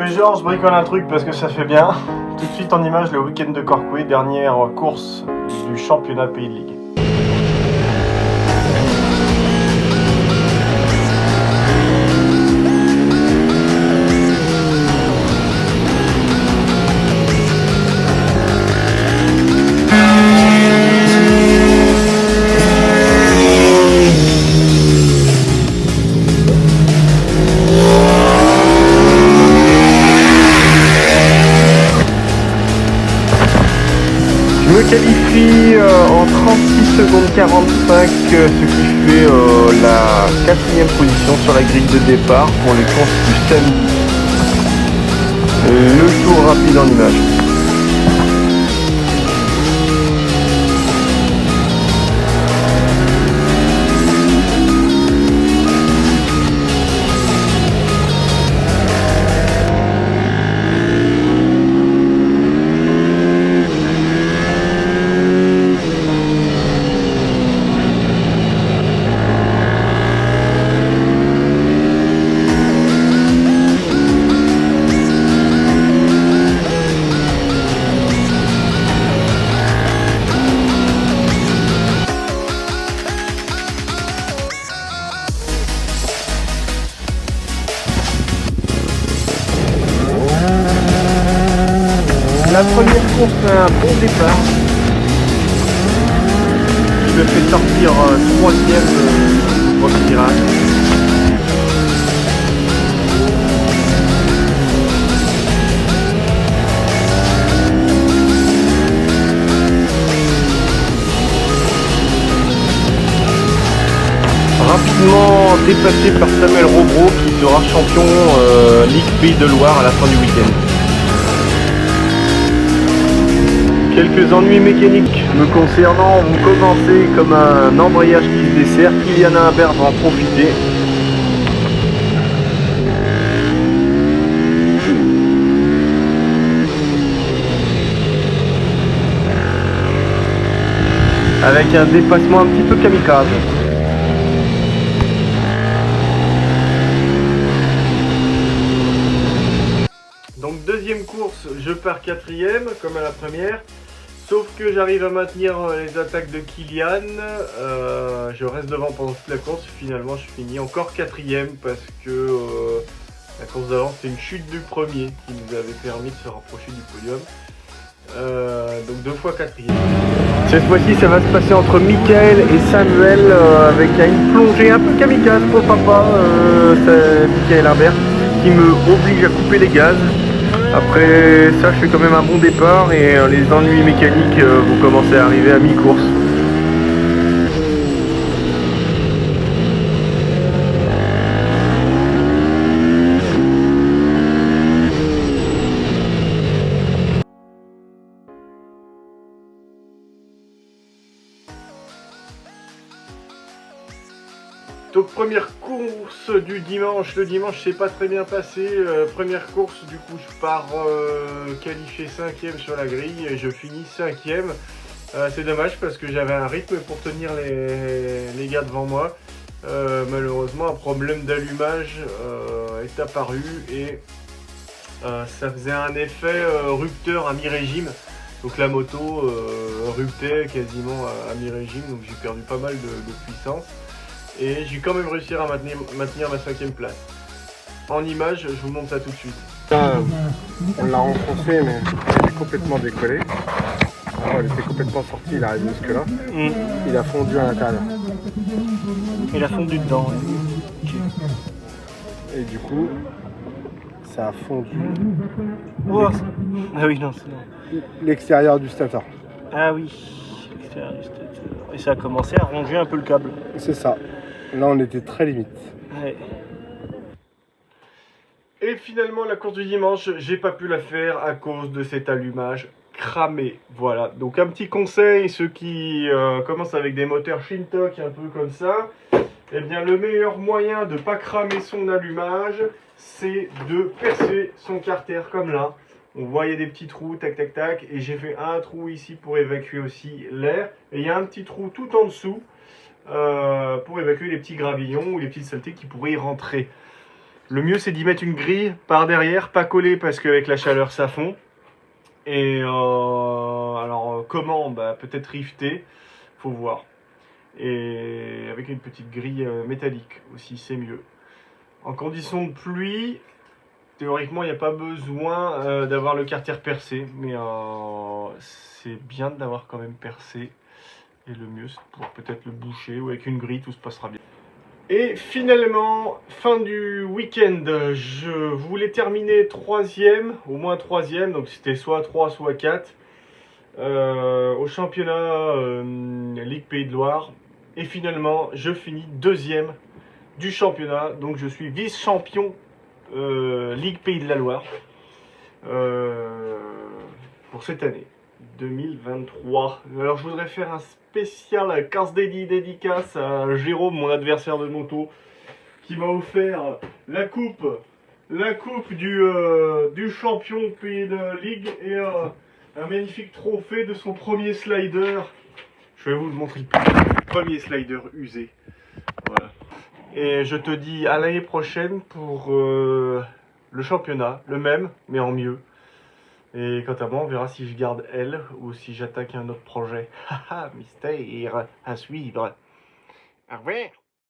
fais genre, je bricole un truc parce que ça fait bien. Tout de suite en image, le week-end de Corcoué, dernière course du championnat Pays de Ligue. Je me qualifie en 36 secondes 45, ce qui fait la 4e position sur la grille de départ pour les courses du samedi. Le tour rapide en image. La première course a un bon départ. Je me fais sortir 3e au virage. Rapidement dépassé par Samuel Robreau qui sera champion Ligue Pays de Loire à la fin du week-end. Quelques ennuis mécaniques me concernant vont commencer comme un embrayage qui se dessert. Kylian Humbert va en profiter. Avec un dépassement un petit peu kamikaze. Donc deuxième course, je pars 4e comme à la première. Sauf que j'arrive à maintenir les attaques de Kylian, je reste devant pendant toute la course, finalement je finis encore 4e parce que la course d'avant c'était une chute du premier qui nous avait permis de se rapprocher du podium. Donc 2 fois 4e. Cette fois-ci ça va se passer entre Michael et Samuel avec une plongée un peu kamikaze pour le papa, Michael Humbert, qui me oblige à couper les gaz. Après ça, je fais quand même un bon départ et les ennuis mécaniques vont commencer à arriver à mi-course. Donc première course du dimanche, le dimanche c'est pas très bien passé, première course du coup je pars qualifié 5e sur la grille et je finis 5e, c'est dommage parce que j'avais un rythme pour tenir les gars devant moi, malheureusement un problème d'allumage est apparu et ça faisait un effet rupteur à mi-régime, donc la moto ruptait quasiment à mi-régime, donc j'ai perdu pas mal de puissance. Et j'ai quand même réussi à maintenir ma 5e place. En image, je vous montre ça tout de suite. On l'a renfoncé, mais elle est complètement décollée. Alors, elle était complètement sortie, il arrive jusque là. Il a fondu à l'intérieur. Il a fondu dedans. Ouais. Et du coup, ça a fondu Oh, ah oui, non, c'est non. l'extérieur du stator. Ah oui, l'extérieur du stateur. Et ça a commencé à ronger un peu le câble. C'est ça. Là, on était très limite. Ouais. Et finalement, la course du dimanche, j'ai pas pu la faire à cause de cet allumage cramé. Voilà, donc un petit conseil, ceux qui commencent avec des moteurs Shintok un peu comme ça, eh bien le meilleur moyen de ne pas cramer son allumage, c'est de percer son carter comme là. On voyait des petits trous, tac tac tac, et j'ai fait un trou ici pour évacuer aussi l'air, et il y a un petit trou tout en dessous pour évacuer les petits gravillons ou les petites saletés qui pourraient y rentrer. Le mieux c'est d'y mettre une grille par derrière, pas collée parce qu'avec la chaleur ça fond. Et alors comment? Bah, peut-être rifter, faut voir. Et avec une petite grille métallique aussi, c'est mieux. En condition de pluie, théoriquement il n'y a pas besoin d'avoir le carter percé, mais c'est bien de l'avoir quand même percé. Et le mieux c'est de pouvoir peut-être le boucher ou avec une grille, tout se passera bien. Et finalement, fin du week-end, je voulais terminer troisième, au moins troisième, donc c'était soit 3 soit 4, au championnat Ligue Pays de Loire. Et finalement, je finis deuxième du championnat, donc je suis vice-champion Ligue Pays de la Loire pour cette année 2023. Alors je voudrais faire un spécial Cars Daily dédicace à Jérôme, mon adversaire de moto, qui m'a offert la coupe du champion Pays de Ligue et un magnifique trophée de son premier slider. Je vais vous le montrer, le premier slider usé. Voilà. Et je te dis à l'année prochaine pour le championnat, le même, mais en mieux. Et quant à moi, on verra si je garde elle ou si j'attaque un autre projet. Haha, mystère à suivre. Au revoir.